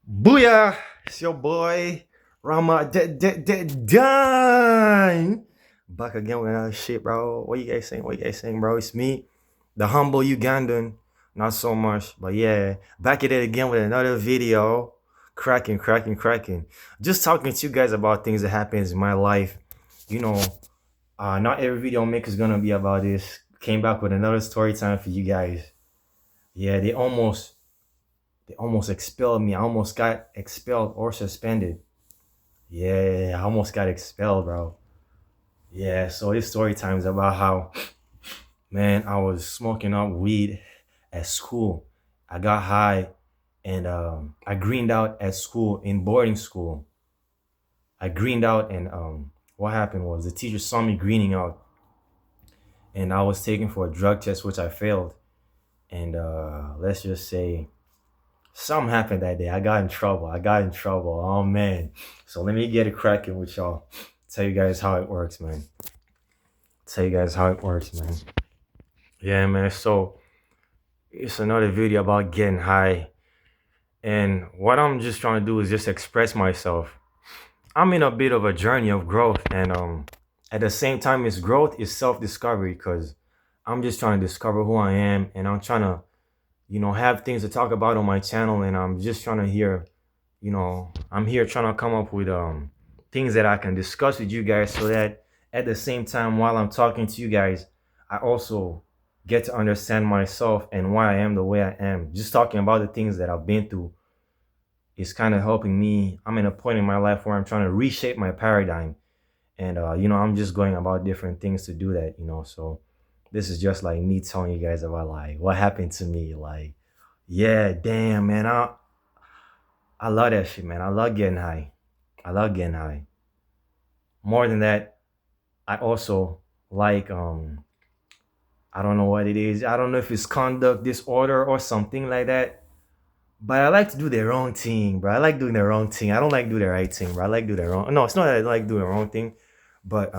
Booyah! It's your boy Ramadan. Back again with another shit, bro. What you guys saying? What you guys saying, bro? It's me, the humble Ugandan. Not so much, but yeah, back at it again with another video. Cracking. Just talking to you guys about things that happens in my life. You know, not every video I make is gonna be about this. Came back with another story time for you guys. Yeah, they almost expelled me. I almost got expelled or suspended. Yeah, I almost got expelled, bro. Yeah, so this story time is about how, man, I was smoking up weed at school. I got high and I greened out at school in boarding school. I greened out and what happened was the teacher saw me greening out and I was taken for a drug test, which I failed. And let's just say something happened that day. I got in trouble. Oh man. So let me get it cracking with y'all. Tell you guys how it works, man. Yeah, man. So it's another video about getting high. And what I'm just trying to do is just express myself. I'm in a bit of a journey of growth. And at the same time, it's growth, it's self-discovery, because I'm just trying to discover who I am, and I'm trying to have things to talk about on my channel, and I'm just trying to hear, I'm here trying to come up with things that I can discuss with you guys, so that at the same time while I'm talking to you guys, I also get to understand myself and why I am the way I am. Just talking about the things that I've been through is kind of helping me. I'm in a point in my life where I'm trying to reshape my paradigm, and I'm just going about different things to do that, so this is just like me telling you guys about like what happened to me. Like, yeah, damn, man. I love that shit, man. I love getting high. More than that, I also like I don't know what it is. I don't know if it's conduct disorder or something like that. But I like to do the wrong thing, bro. I like doing the wrong thing. I don't like do the right thing, bro. I like do the wrong. No, it's not that I like doing the wrong thing, but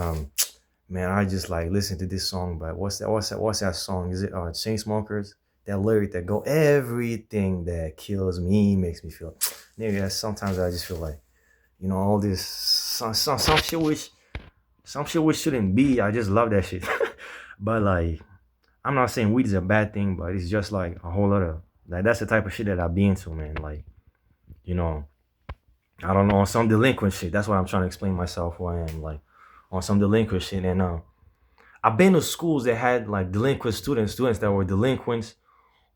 man, I just like listen to this song. But what's that song? Is it Chainsmokers? That lyric that go, everything that kills me makes me feel. Nigga, sometimes I just feel like, all this some shit which shouldn't be. I just love that shit. But like, I'm not saying weed is a bad thing, but it's just like a whole lot of like, that's the type of shit that I be into, man. Like, you know, I don't know, on some delinquent shit. That's what I'm trying to explain myself who I am, like on some delinquent shit. And I've been to schools that had like delinquent students that were delinquents,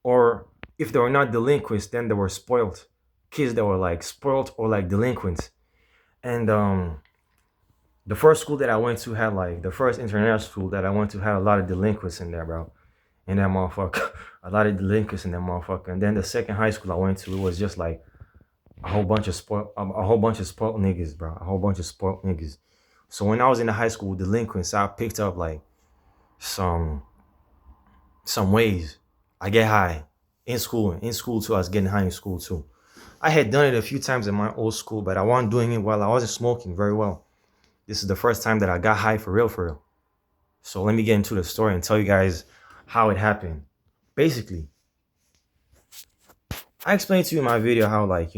or if they were not delinquents, then they were spoiled kids that were like spoiled or like delinquents. And the first school that I went to had like the first international school that I went to had a lot of delinquents in there, bro. In that motherfucker, a lot of delinquents in that motherfucker. And then the second high school I went to, it was just like a whole bunch of spoiled niggas, bro. A whole bunch of spoiled niggas. So when I was in the high school with delinquents, I picked up like some ways I get high in school. In school too, I was getting high in school too. I had done it a few times in my old school, but I wasn't doing it while I wasn't smoking very well. This is the first time that I got high for real. So let me get into the story and tell you guys how it happened. Basically, I explained to you in my video how like,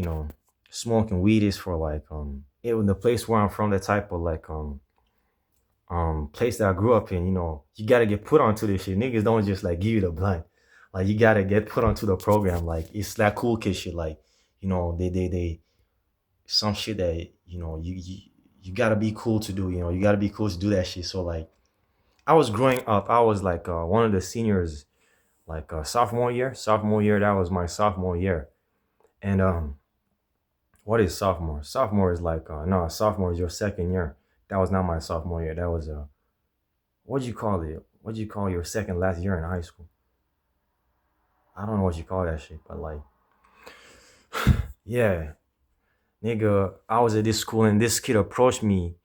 smoking weed is for like it was the place where I'm from, the type of like place that I grew up in, you gotta get put onto this shit. Niggas don't just like give you the blunt. Like, you gotta get put onto the program. Like, it's that cool kid shit. Like, they some shit that you gotta be cool to do. You gotta be cool to do that shit. So like, I was growing up. I was like one of the seniors, like sophomore year. That was my sophomore year. And what is sophomore? Sophomore is like no, sophomore is your second year. That was not my sophomore year. That was what do you call it? What do you call your second last year in high school? I don't know what you call that shit, but like, yeah, nigga, I was at this school and this kid approached me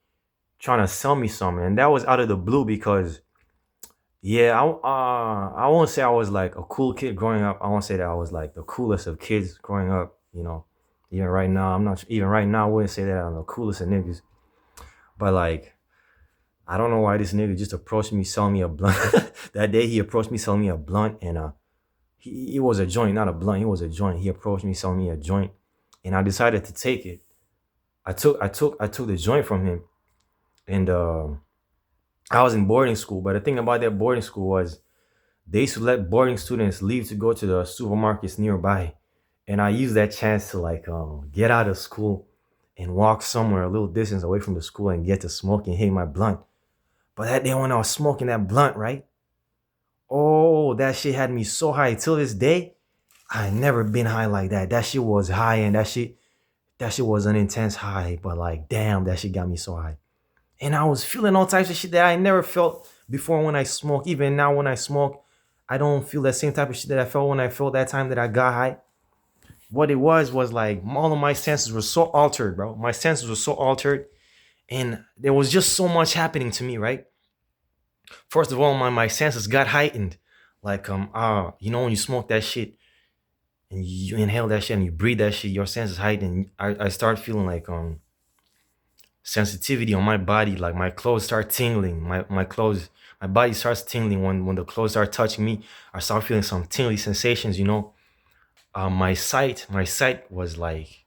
trying to sell me something, and that was out of the blue because, yeah, I won't say I was like a cool kid growing up. I won't say that I was like the coolest of kids growing up. Even right now, I'm not even right now. I wouldn't say that I'm the coolest of niggas, but like, I don't know why this nigga just approached me selling me a blunt. That day he approached me selling me a blunt, and it was a joint, not a blunt. It was a joint. He approached me selling me a joint. and I decided to take it. I took the joint from him, and I was in boarding school. But the thing about that boarding school was they used to let boarding students leave to go to the supermarkets nearby, and I used that chance to like get out of school and walk somewhere a little distance away from the school and get to smoke and hit my blunt. But that day when I was smoking that blunt, right? Oh, that shit had me so high till this day. I ain't never been high like that. That shit was high, and that shit was an intense high. But like, damn, that shit got me so high. And I was feeling all types of shit that I never felt before when I smoke. Even now when I smoke, I don't feel that same type of shit that I felt when I felt that time that I got high. What it was like all of my senses were so altered, bro. My senses were so altered, and there was just so much happening to me, right? First of all, my senses got heightened. Like when you smoke that shit and you inhale that shit and you breathe that shit, your senses heighten. I start feeling like sensitivity on my body, like my clothes start tingling. My body starts tingling when the clothes start touching me. I start feeling some tingly sensations. My sight was like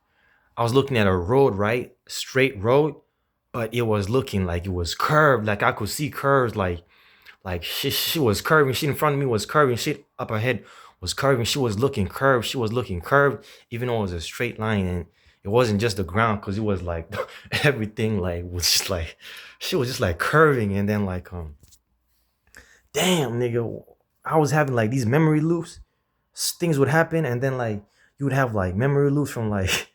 I was looking at a road, right? Straight road, but it was looking like it was curved. Like I could see curves, like she was curving. Shit in front of me was curving. Shit up ahead was curving. She was looking curved. She was looking curved, even though it was a straight line. And it wasn't just the ground, because it was like everything like was just like she was just like curving. And then like damn nigga, I was having like these memory loops. Things would happen, and then like you would have like memory loops from like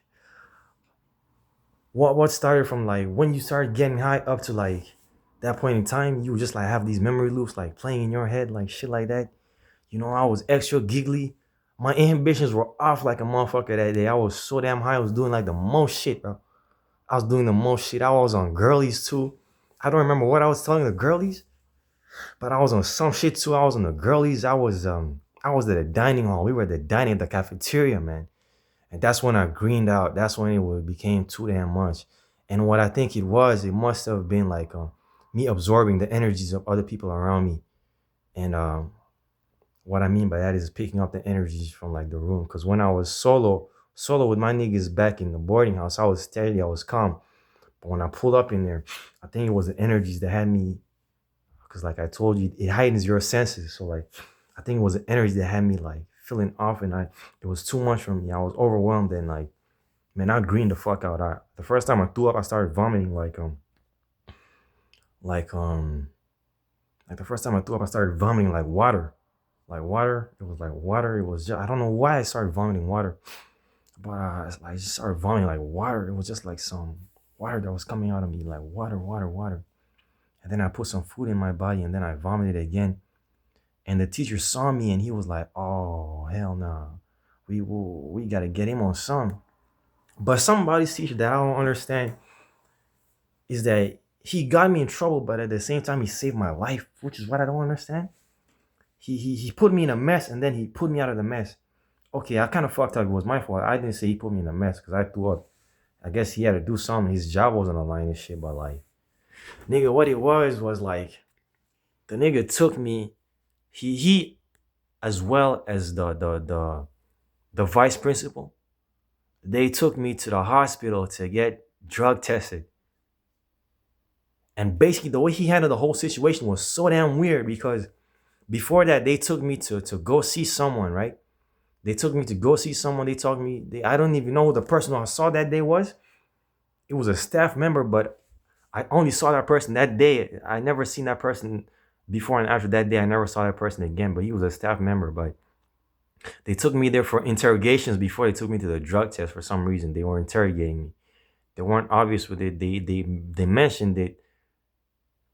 what started from like when you started getting high up to like that point in time. You would just like have these memory loops like playing in your head, like shit like that. I was extra giggly. My inhibitions were off like a motherfucker that day. I was so damn high. I was doing like the most shit, bro. I was doing the most shit. I was on girlies too. I don't remember what I was telling the girlies, but I was on some shit too. I was on the girlies. I was at the dining hall. We were at the dining at the cafeteria, man. And that's when I greened out. That's when became too damn much. And what I think it must have been like me absorbing the energies of other people around me. And what I mean by that is picking up the energies from like the room. Because when I was solo with my niggas back in the boarding house, I was steady, I was calm. But when I pulled up in there, I think it was the energies that had me. Because like I told you, it heightens your senses. So like, I think it was the energy that had me like feeling off, and it was too much for me. I was overwhelmed, and like, man, I greened the fuck out. The first time I threw up, I started vomiting like the first time I threw up, I started vomiting like water. Like water. It was like water. It was just, I don't know why I started vomiting water, but I just started vomiting like water. It was just like some water that was coming out of me, like water, water, water. And then I put some food in my body, and then I vomited again. And the teacher saw me, and he was like, "Oh hell no, we gotta get him on some." But somebody's teacher that I don't understand is that he got me in trouble, but at the same time he saved my life, which is what I don't understand. He put me in a mess, and then he put me out of the mess. Okay, I kind of fucked up. It was my fault. I didn't say he put me in a mess because I threw up. I guess he had to do something. His job wasn't on the line and shit. But like, nigga, what it was like the nigga took me. He as well as the vice principal. They took me to the hospital to get drug tested. And basically, the way he handled the whole situation was so damn weird because before that, they took me to go see someone, right? They took me to go see someone. They told me, I don't even know who the person I saw that day was. It was a staff member, but I only saw that person that day. I never seen that person before and after that day. I never saw that person again, but he was a staff member. But they took me there for interrogations before they took me to the drug test for some reason. They were interrogating me. They weren't obvious with it. They mentioned it,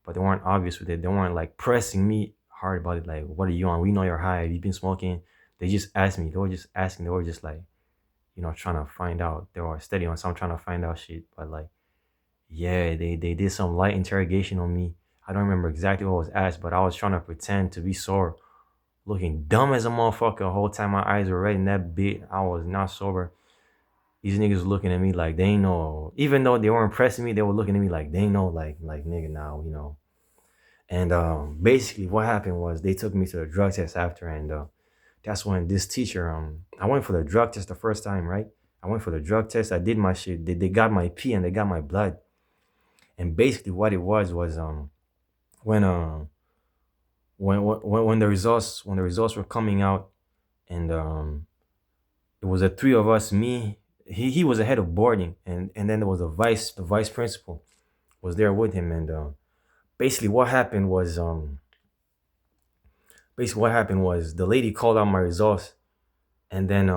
but they weren't obvious with it. They weren't like pressing me hard about it. Like, what are you on? We know you're high. Have you been smoking? They just asked me. They were just asking. They were just like, trying to find out. They were steady on some trying to find out shit. But like, yeah, they did some light interrogation on me. I don't remember exactly what was asked, but I was trying to pretend to be sober, looking dumb as a motherfucker the whole time. My eyes were red in that bit. I was not sober. These niggas were looking at me like they know. Even though they weren't pressing me, they were looking at me like they know, like nigga now. And basically what happened was they took me to the drug test after, and that's when this teacher, I went for the drug test the first time, right? I went for the drug test. I did my shit. They got my pee and they got my blood. And basically, what it was when when the results were coming out, and it was the three of us. Me, he was ahead of boarding, and then there was the vice principal was there with him, and basically what happened was the lady called out my results, and then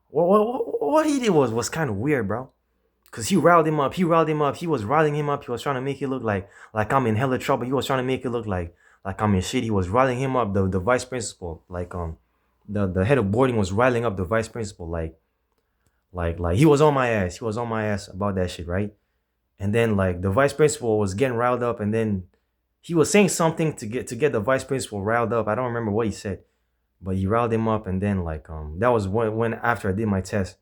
what he did was kind of weird, bro. Cause he riled him up. He riled him up. He was riling him up. He was trying to make it look like I'm in hella trouble. He was trying to make it look like I'm in shit. He was riling him up. The vice principal, like the head of boarding was riling up the vice principal, like he was on my ass. He was on my ass about that shit, right? And then like the vice principal was getting riled up, and then he was saying something to get the vice principal riled up. I don't remember what he said, but he riled him up, and then like that was when after I did my test,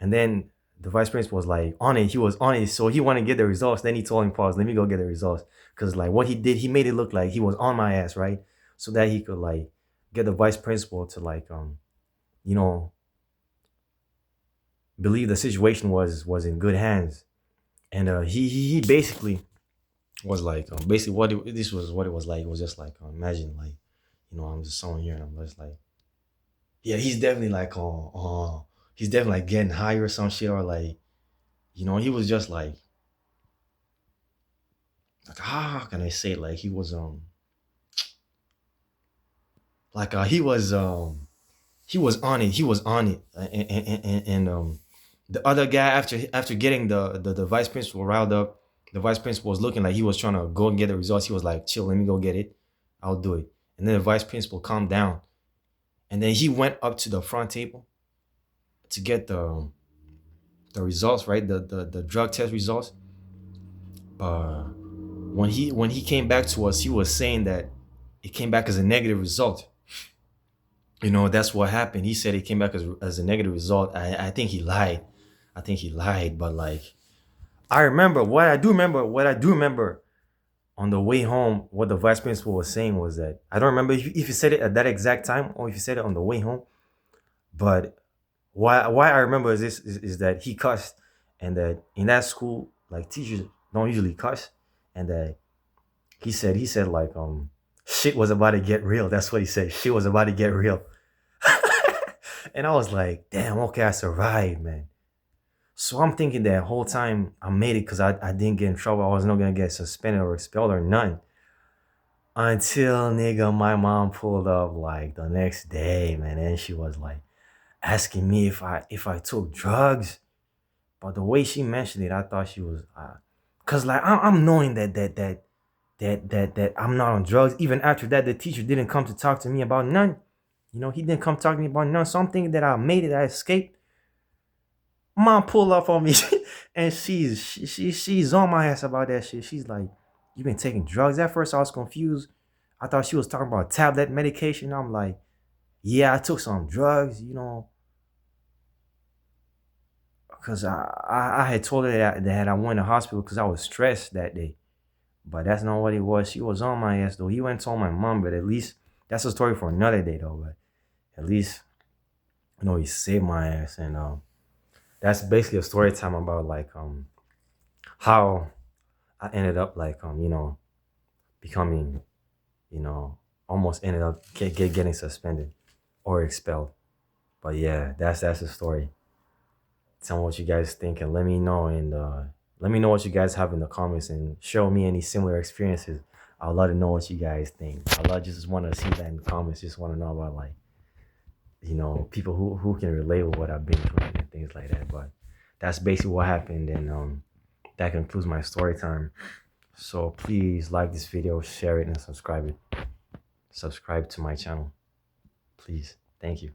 and then the vice principal was like on it. He was on it, so he wanted to get the results. Then he told him, "Pause. Let me go get the results." Because like what he did, he made it look like he was on my ass, right? So that he could like get the vice principal to like you know believe the situation was in good hands. And he basically was like basically this was what it was like. It was just like imagine like I'm just sitting here and I'm just like, yeah, he's definitely like he's definitely like getting high or some shit, or like he was just like how can I say it? Like he was like he was on it. He was on it, and the other guy after getting the vice principal riled up, the vice principal was looking like he was trying to go and get the results. He was like, "Chill, let me go get it. I'll do it." And then the vice principal calmed down, and then he went up to the front table to get the results, right? The drug test results. Uh, when he came back to us, he was saying that it came back as a negative result. That's what happened. He said it came back as a negative result. I think he lied. I think he lied, but like I remember what I do remember on the way home, what the vice principal was saying was that I don't remember if he said it at that exact time or if he said it on the way home, but why I remember is that he cussed, and that in that school like teachers don't usually cuss, and that he said like shit was about to get real. That's what he said. Shit was about to get real. And I was like, damn, okay, I survived, man. So I'm thinking that whole time I made it because I didn't get in trouble. I was not gonna get suspended or expelled or none. Until nigga, my mom pulled up like the next day, man, and she was like asking me if I took drugs. But the way she mentioned it, I thought she was cause like I'm knowing that I'm not on drugs. Even after that, the teacher didn't come to talk to me about none. He didn't come talk to me about none. So I'm thinking that I made it, I escaped. Mom pulled up on me and she's on my ass about that shit. She's like, "You been taking drugs?" At first I was confused. I thought she was talking about tablet medication. I'm like, "Yeah, I took some drugs, because I had told her that I went to hospital because I was stressed that day." But that's not what it was. She was on my ass though. He went and told my mom, but at least that's a story for another day though. But at least he saved my ass, and that's basically a story time about like how I ended up like becoming you know almost ended up getting suspended or expelled. But yeah, that's the story. Tell me what you guys think, and let me know what you guys have in the comments, and show me any similar experiences. I'd love to know what you guys think. I love just want to see that in the comments. Just want to know about like people who can relate with what I've been through and things like that. But that's basically what happened, and that concludes my story time. So please like this video, share it, and subscribe to my channel, please. Thank you.